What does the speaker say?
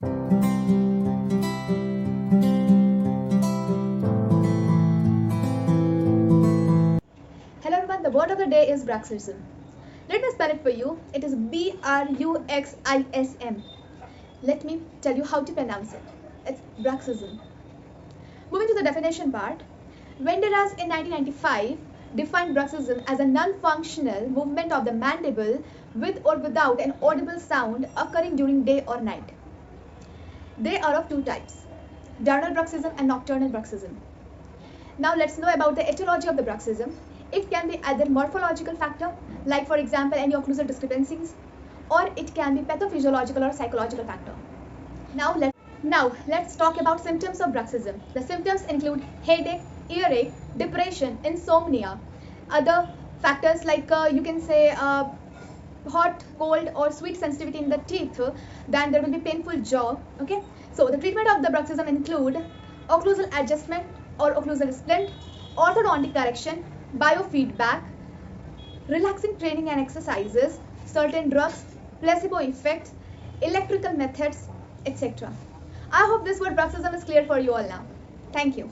Hello everyone, the word of the day is Braxism. Let me spell it for you. It is Bruxism. Let me tell you how to pronounce it. It's Braxism. Moving to the definition part, Venderas in 1995 defined Bruxism as a non-functional movement of the mandible with or without an audible sound occurring during day or night. They are of two types, diurnal bruxism and nocturnal bruxism. Now let's know about the etiology of the bruxism. It can be either morphological factor, like for example any occlusal discrepancies, or it can be pathophysiological or psychological factor. Now let's talk about symptoms of bruxism. The symptoms include headache, earache, depression, insomnia. Other factors like you can say hot, cold or sweet sensitivity in the teeth, then there will be painful jaw. Okay, so the treatment of the bruxism include occlusal adjustment or occlusal splint, orthodontic correction, biofeedback, relaxing training and exercises, certain drugs, placebo effects, electrical methods, etc. I hope this word bruxism is clear for you all now. Thank you.